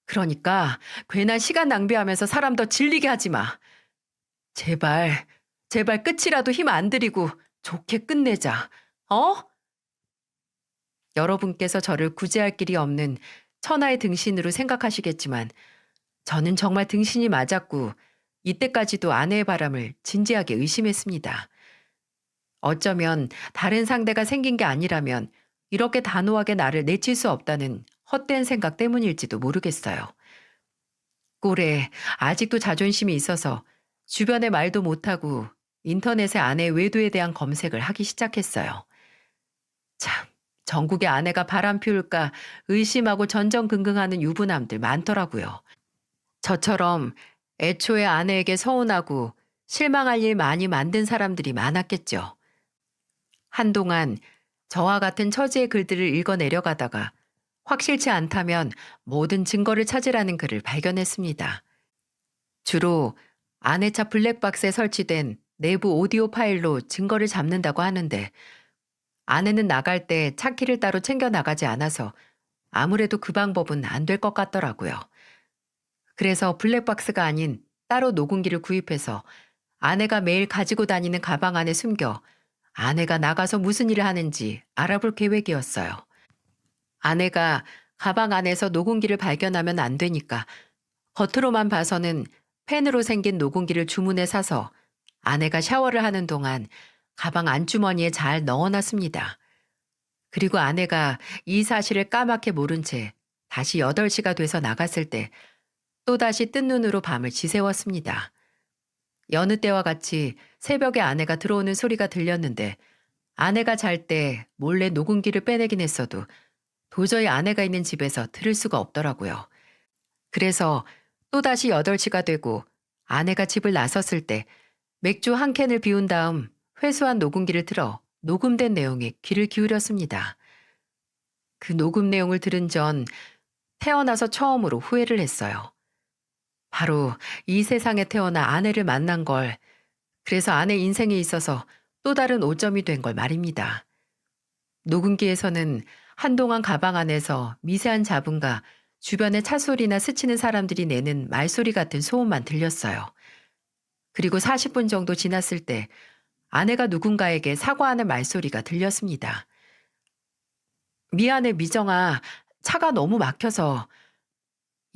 그러니까 괜한 시간 낭비하면서 사람 더 질리게 하지 마. 제발, 제발 끝이라도 힘 안 들이고 좋게 끝내자. 어? 여러분께서 저를 구제할 길이 없는 천하의 등신으로 생각하시겠지만 저는 정말 등신이 맞았고 이때까지도 아내의 바람을 진지하게 의심했습니다. 어쩌면 다른 상대가 생긴 게 아니라면 이렇게 단호하게 나를 내칠 수 없다는 헛된 생각 때문일지도 모르겠어요. 꼴에 아직도 자존심이 있어서 주변에 말도 못하고 인터넷에 아내 외도에 대한 검색을 하기 시작했어요. 참, 전국에 아내가 바람 피울까 의심하고 전전긍긍하는 유부남들 많더라고요. 저처럼 애초에 아내에게 서운하고 실망할 일 많이 만든 사람들이 많았겠죠. 한동안 저와 같은 처지의 글들을 읽어 내려가다가 확실치 않다면 모든 증거를 찾으라는 글을 발견했습니다. 주로 아내 차 블랙박스에 설치된 내부 오디오 파일로 증거를 잡는다고 하는데 아내는 나갈 때 차 키를 따로 챙겨 나가지 않아서 아무래도 그 방법은 안 될 것 같더라고요. 그래서 블랙박스가 아닌 따로 녹음기를 구입해서 아내가 매일 가지고 다니는 가방 안에 숨겨 아내가 나가서 무슨 일을 하는지 알아볼 계획이었어요. 아내가 가방 안에서 녹음기를 발견하면 안 되니까 겉으로만 봐서는 펜으로 생긴 녹음기를 주문해 사서 아내가 샤워를 하는 동안 가방 안주머니에 잘 넣어놨습니다. 그리고 아내가 이 사실을 까맣게 모른 채 다시 8시가 돼서 나갔을 때 또다시 뜬 눈으로 밤을 지새웠습니다. 여느 때와 같이 새벽에 아내가 들어오는 소리가 들렸는데 아내가 잘 때 몰래 녹음기를 빼내긴 했어도 도저히 아내가 있는 집에서 들을 수가 없더라고요. 그래서 또다시 8시가 되고 아내가 집을 나섰을 때 맥주 한 캔을 비운 다음 회수한 녹음기를 틀어 녹음된 내용에 귀를 기울였습니다. 그 녹음 내용을 들은 전 태어나서 처음으로 후회를 했어요. 바로 이 세상에 태어나 아내를 만난 걸, 그래서 아내 인생에 있어서 또 다른 오점이 된 걸 말입니다. 녹음기에서는 한동안 가방 안에서 미세한 잡음과 주변의 차소리나 스치는 사람들이 내는 말소리 같은 소음만 들렸어요. 그리고 40분 정도 지났을 때 아내가 누군가에게 사과하는 말소리가 들렸습니다. 미안해, 미정아. 차가 너무 막혀서.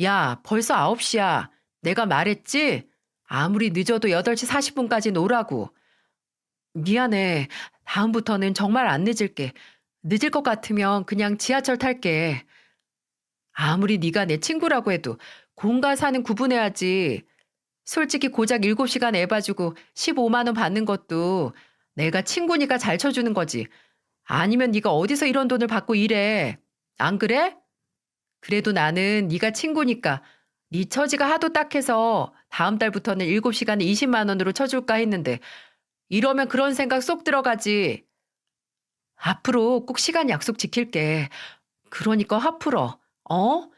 야, 벌써 9시야. 내가 말했지? 아무리 늦어도 8시 40분까지 오라고. 미안해. 다음부터는 정말 안 늦을게. 늦을 것 같으면 그냥 지하철 탈게. 아무리 네가 내 친구라고 해도 공과 사는 구분해야지. 솔직히 고작 7시간 애 봐주고 15만 원 받는 것도 내가 친구니까 잘 쳐주는 거지. 아니면 네가 어디서 이런 돈을 받고 일해. 안 그래? 그래도 나는 네가 친구니까 네 처지가 하도 딱해서 다음 달부터는 7시간에 20만 원으로 쳐줄까 했는데 이러면 그런 생각 쏙 들어가지. 앞으로 꼭 시간 약속 지킬게. 그러니까 화 풀어. 어?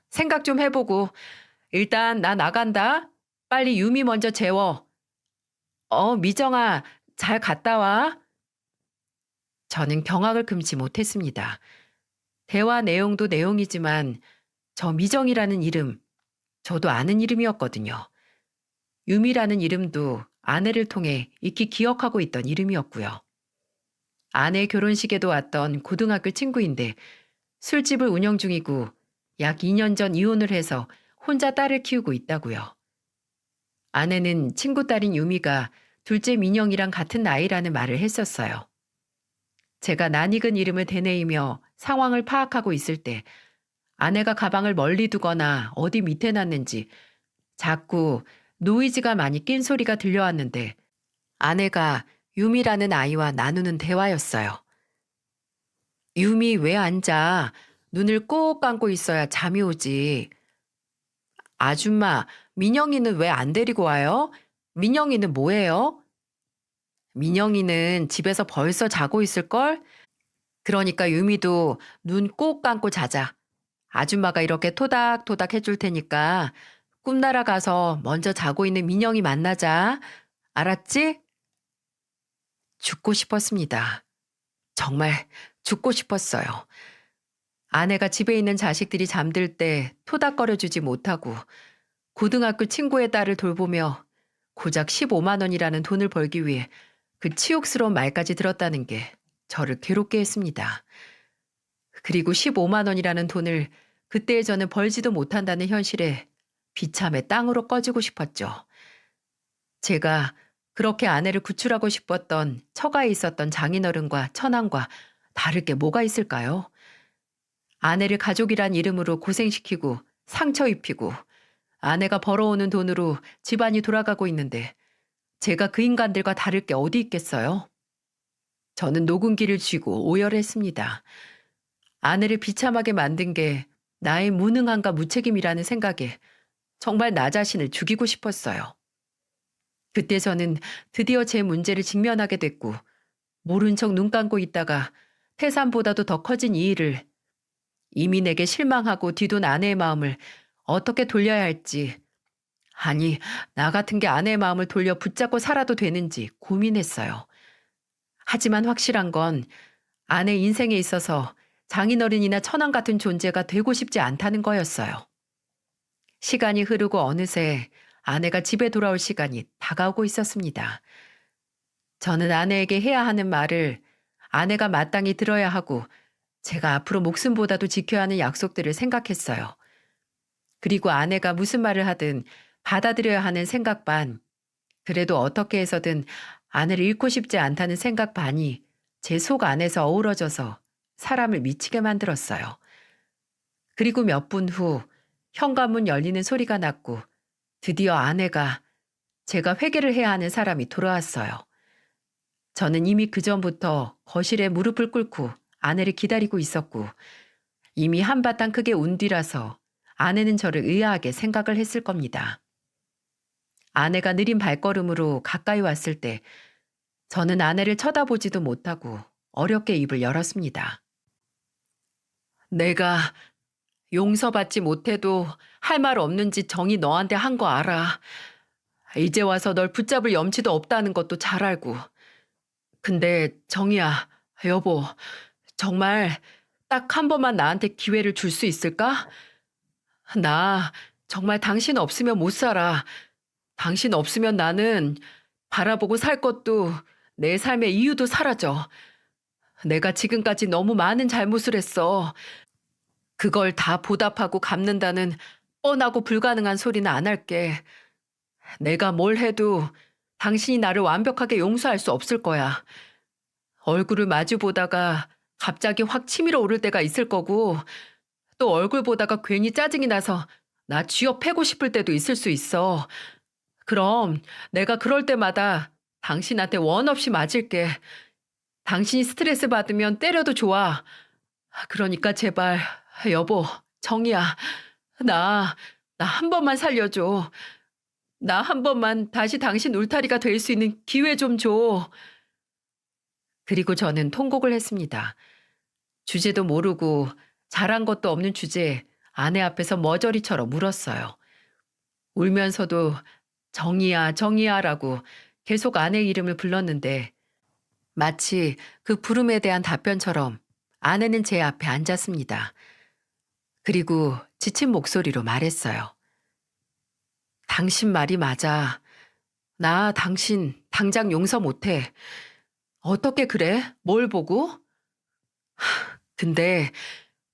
생각 좀 해보고. 일단 나 나간다. 빨리 유미 먼저 재워. 미정아, 잘 갔다 와. 저는 경악을 금치 못했습니다. 대화 내용도 내용이지만 저 미정이라는 이름, 저도 아는 이름이었거든요. 유미라는 이름도 아내를 통해 익히 기억하고 있던 이름이었고요. 아내 결혼식에도 왔던 고등학교 친구인데 술집을 운영 중이고 약 2년 전 이혼을 해서 혼자 딸을 키우고 있다고요. 아내는 친구 딸인 유미가 둘째 민영이랑 같은 나이라는 말을 했었어요. 제가 낯익은 이름을 되뇌이며 상황을 파악하고 있을 때 아내가 가방을 멀리 두거나 어디 밑에 놨는지 자꾸 노이즈가 많이 낀 소리가 들려왔는데 아내가 유미라는 아이와 나누는 대화였어요. 유미 왜 앉아? 눈을 꼭 감고 있어야 잠이 오지. 아줌마, 민영이는 왜 안 데리고 와요? 민영이는 뭐해요? 민영이는 집에서 벌써 자고 있을걸? 그러니까 유미도 눈 꼭 감고 자자. 아줌마가 이렇게 토닥토닥 해줄 테니까 꿈나라 가서 먼저 자고 있는 민영이 만나자. 알았지? 죽고 싶었습니다. 정말 죽고 싶었어요. 아내가 집에 있는 자식들이 잠들 때 토닥거려주지 못하고 고등학교 친구의 딸을 돌보며 고작 15만 원이라는 돈을 벌기 위해 그 치욕스러운 말까지 들었다는 게 저를 괴롭게 했습니다. 그리고 15만 원이라는 돈을 그때의 저는 벌지도 못한다는 현실에 비참해 땅으로 꺼지고 싶었죠. 제가 그렇게 아내를 구출하고 싶었던 처가에 있었던 장인어른과 처남과 다를 게 뭐가 있을까요? 아내를 가족이란 이름으로 고생시키고 상처 입히고 아내가 벌어오는 돈으로 집안이 돌아가고 있는데 제가 그 인간들과 다를 게 어디 있겠어요? 저는 녹음기를 쥐고 오열했습니다. 아내를 비참하게 만든 게 나의 무능함과 무책임이라는 생각에 정말 나 자신을 죽이고 싶었어요. 그때 저는 드디어 제 문제를 직면하게 됐고 모른 척 눈 감고 있다가 태산보다도 더 커진 이 일을 이미 내게 실망하고 뒤돈 아내의 마음을 어떻게 돌려야 할지, 아니, 나 같은 게 아내의 마음을 돌려 붙잡고 살아도 되는지 고민했어요. 하지만 확실한 건 아내 인생에 있어서 장인어른이나 처남 같은 존재가 되고 싶지 않다는 거였어요. 시간이 흐르고 어느새 아내가 집에 돌아올 시간이 다가오고 있었습니다. 저는 아내에게 해야 하는 말을 아내가 마땅히 들어야 하고 제가 앞으로 목숨보다도 지켜야 하는 약속들을 생각했어요. 그리고 아내가 무슨 말을 하든 받아들여야 하는 생각 반, 그래도 어떻게 해서든 아내를 잃고 싶지 않다는 생각 반이 제 속 안에서 어우러져서 사람을 미치게 만들었어요. 그리고 몇 분 후 현관문 열리는 소리가 났고 드디어 아내가 제가 회개를 해야 하는 사람이 돌아왔어요. 저는 이미 그전부터 거실에 무릎을 꿇고 아내를 기다리고 있었고 이미 한바탕 크게 운 뒤라서 아내는 저를 의아하게 생각을 했을 겁니다. 아내가 느린 발걸음으로 가까이 왔을 때 저는 아내를 쳐다보지도 못하고 어렵게 입을 열었습니다. 내가 용서받지 못해도 할 말 없는 짓 정이 너한테 한 거 알아. 이제 와서 널 붙잡을 염치도 없다는 것도 잘 알고. 근데 정이야, 여보, 정말 딱 한 번만 나한테 기회를 줄 수 있을까? 나 정말 당신 없으면 못 살아. 당신 없으면 나는 바라보고 살 것도 내 삶의 이유도 사라져. 내가 지금까지 너무 많은 잘못을 했어. 그걸 다 보답하고 갚는다는 뻔하고 불가능한 소리는 안 할게. 내가 뭘 해도 당신이 나를 완벽하게 용서할 수 없을 거야. 얼굴을 마주 보다가 갑자기 확 치밀어 오를 때가 있을 거고 또 얼굴 보다가 괜히 짜증이 나서 나 쥐어 패고 싶을 때도 있을 수 있어. 그럼 내가 그럴 때마다 당신한테 원 없이 맞을게. 당신이 스트레스 받으면 때려도 좋아. 그러니까 제발 여보, 정이야. 나 한 번만 살려줘. 나 한 번만 다시 당신 울타리가 될 수 있는 기회 좀 줘. 그리고 저는 통곡을 했습니다. 주제도 모르고 잘한 것도 없는 주제에 아내 앞에서 머저리처럼 울었어요. 울면서도 정이야, 정이야라고 계속 아내 이름을 불렀는데 마치 그 부름에 대한 답변처럼 아내는 제 앞에 앉았습니다. 그리고 지친 목소리로 말했어요. 당신 말이 맞아. 나 당신 당장 용서 못해. 어떻게 그래? 뭘 보고? 근데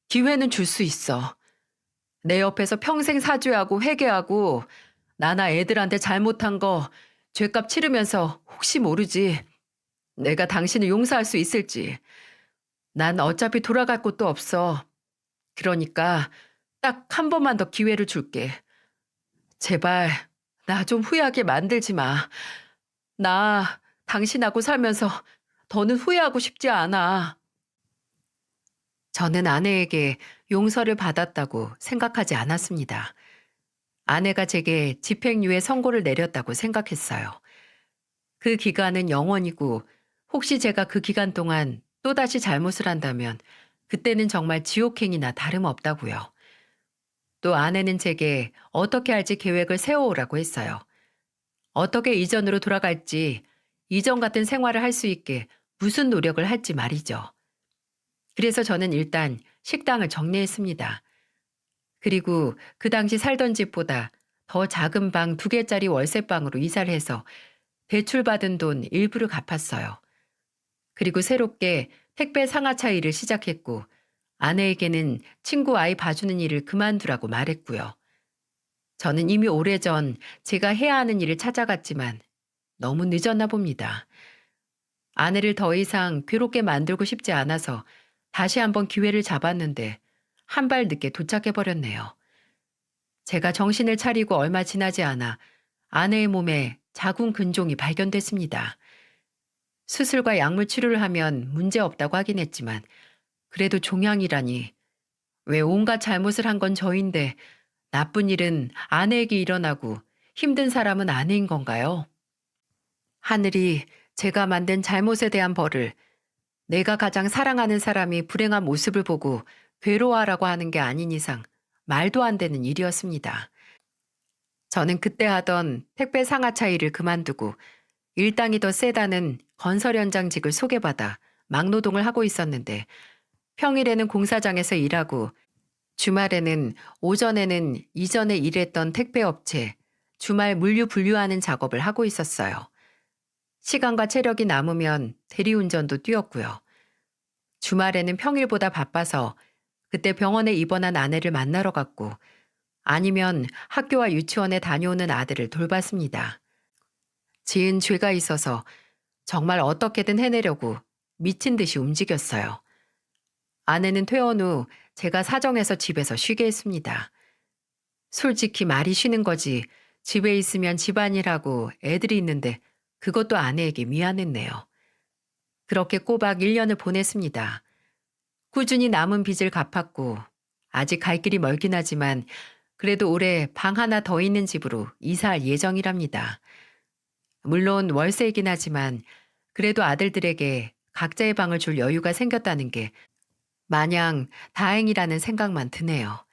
기회는 줄 수 있어. 내 옆에서 평생 사죄하고 회개하고 나나 애들한테 잘못한 거 죄값 치르면서 혹시 모르지. 내가 당신을 용서할 수 있을지. 난 어차피 돌아갈 곳도 없어. 그러니까 딱 한 번만 더 기회를 줄게. 제발 나 좀 후회하게 만들지 마. 나 당신하고 살면서 더는 후회하고 싶지 않아. 저는 아내에게 용서를 받았다고 생각하지 않았습니다. 아내가 제게 집행유예 선고를 내렸다고 생각했어요. 그 기간은 영원이고 혹시 제가 그 기간 동안 또다시 잘못을 한다면 그때는 정말 지옥행이나 다름없다고요. 또 아내는 제게 어떻게 할지 계획을 세워오라고 했어요. 어떻게 이전으로 돌아갈지, 이전 같은 생활을 할 수 있게 무슨 노력을 할지 말이죠. 그래서 저는 일단 식당을 정리했습니다. 그리고 그 당시 살던 집보다 더 작은 방 2개짜리 월세방으로 이사를 해서 대출받은 돈 일부를 갚았어요. 그리고 새롭게 택배 상하차 일을 시작했고 아내에게는 친구 아이 봐주는 일을 그만두라고 말했고요. 저는 이미 오래전 제가 해야 하는 일을 찾아갔지만 너무 늦었나 봅니다. 아내를 더 이상 괴롭게 만들고 싶지 않아서 다시 한번 기회를 잡았는데 한 발 늦게 도착해버렸네요. 제가 정신을 차리고 얼마 지나지 않아 아내의 몸에 자궁 근종이 발견됐습니다. 수술과 약물 치료를 하면 문제 없다고 하긴 했지만 그래도 종양이라니. 왜 온갖 잘못을 한 건 저인데 나쁜 일은 아내에게 일어나고 힘든 사람은 아내인 건가요? 하늘이 제가 만든 잘못에 대한 벌을 내가 가장 사랑하는 사람이 불행한 모습을 보고 괴로워하라고 하는 게 아닌 이상 말도 안 되는 일이었습니다. 저는 그때 하던 택배 상하차 일을 그만두고 일당이 더 세다는 건설 현장직을 소개받아 막노동을 하고 있었는데 평일에는 공사장에서 일하고 주말에는 오전에는 이전에 일했던 택배업체 주말 물류 분류하는 작업을 하고 있었어요. 시간과 체력이 남으면 대리운전도 뛰었고요. 주말에는 평일보다 바빠서 그때 병원에 입원한 아내를 만나러 갔고 아니면 학교와 유치원에 다녀오는 아들을 돌봤습니다. 지은 죄가 있어서 정말 어떻게든 해내려고 미친 듯이 움직였어요. 아내는 퇴원 후 제가 사정해서 집에서 쉬게 했습니다. 솔직히 말이 쉬는 거지 집에 있으면 집안일하고 애들이 있는데 그것도 아내에게 미안했네요. 그렇게 꼬박 1년을 보냈습니다. 꾸준히 남은 빚을 갚았고 아직 갈 길이 멀긴 하지만 그래도 올해 방 하나 더 있는 집으로 이사할 예정이랍니다. 물론 월세이긴 하지만 그래도 아들들에게 각자의 방을 줄 여유가 생겼다는 게 마냥 다행이라는 생각만 드네요.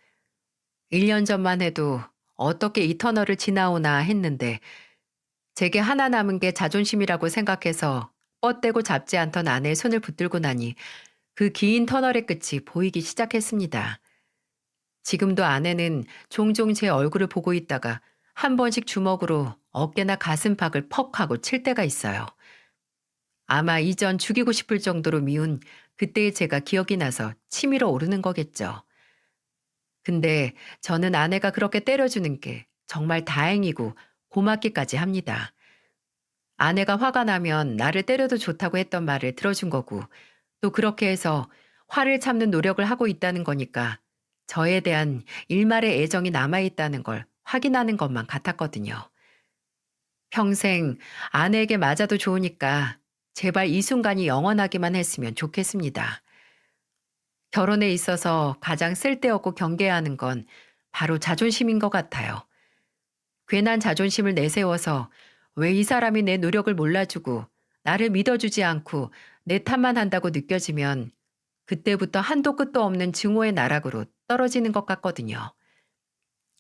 1년 전만 해도 어떻게 이 터널을 지나오나 했는데 제게 하나 남은 게 자존심이라고 생각해서 뻗대고 잡지 않던 아내의 손을 붙들고 나니 그 긴 터널의 끝이 보이기 시작했습니다. 지금도 아내는 종종 제 얼굴을 보고 있다가 한 번씩 주먹으로 어깨나 가슴팍을 퍽 하고 칠 때가 있어요. 아마 이전 죽이고 싶을 정도로 미운 그때의 제가 기억이 나서 치밀어 오르는 거겠죠. 근데 저는 아내가 그렇게 때려주는 게 정말 다행이고 고맙기까지 합니다. 아내가 화가 나면 나를 때려도 좋다고 했던 말을 들어준 거고 또 그렇게 해서 화를 참는 노력을 하고 있다는 거니까 저에 대한 일말의 애정이 남아있다는 걸 확인하는 것만 같았거든요. 평생 아내에게 맞아도 좋으니까 제발 이 순간이 영원하기만 했으면 좋겠습니다. 결혼에 있어서 가장 쓸데없고 경계해야 하는 건 바로 자존심인 것 같아요. 괜한 자존심을 내세워서 왜 이 사람이 내 노력을 몰라주고 나를 믿어주지 않고 내 탓만 한다고 느껴지면 그때부터 한도 끝도 없는 증오의 나락으로 떨어지는 것 같거든요.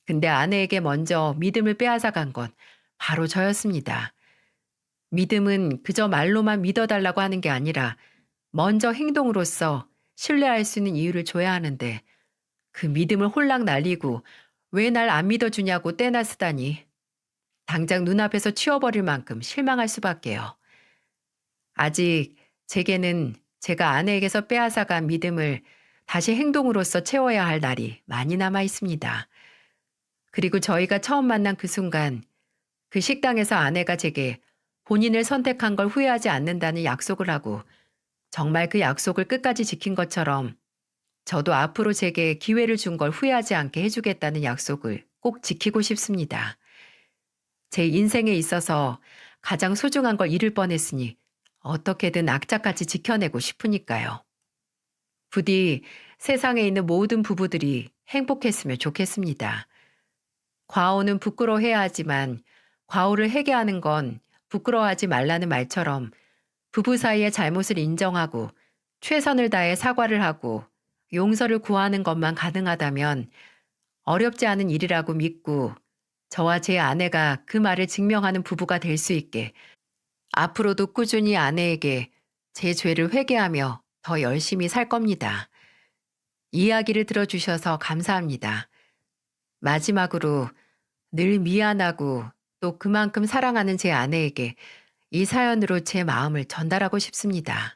근데 아내에게 먼저 믿음을 빼앗아 간 건 바로 저였습니다. 믿음은 그저 말로만 믿어달라고 하는 게 아니라 먼저 행동으로써 신뢰할 수 있는 이유를 줘야 하는데 그 믿음을 홀랑 날리고 왜 날 안 믿어주냐고 떼나 쓰다니 당장 눈앞에서 치워버릴 만큼 실망할 수밖에요. 아직 제게는 제가 아내에게서 빼앗아간 믿음을 다시 행동으로써 채워야 할 날이 많이 남아 있습니다. 그리고 저희가 처음 만난 그 순간 그 식당에서 아내가 제게 본인을 선택한 걸 후회하지 않는다는 약속을 하고 정말 그 약속을 끝까지 지킨 것처럼 저도 앞으로 제게 기회를 준 걸 후회하지 않게 해주겠다는 약속을 꼭 지키고 싶습니다. 제 인생에 있어서 가장 소중한 걸 잃을 뻔했으니 어떻게든 악착같이 지켜내고 싶으니까요. 부디 세상에 있는 모든 부부들이 행복했으면 좋겠습니다. 과오는 부끄러워해야 하지만 과오를 회개하는 건 부끄러워하지 말라는 말처럼 부부 사이의 잘못을 인정하고 최선을 다해 사과를 하고 용서를 구하는 것만 가능하다면 어렵지 않은 일이라고 믿고 저와 제 아내가 그 말을 증명하는 부부가 될 수 있게 앞으로도 꾸준히 아내에게 제 죄를 회개하며 더 열심히 살 겁니다. 이야기를 들어주셔서 감사합니다. 마지막으로 늘 미안하고 또 그만큼 사랑하는 제 아내에게 이 사연으로 제 마음을 전달하고 싶습니다.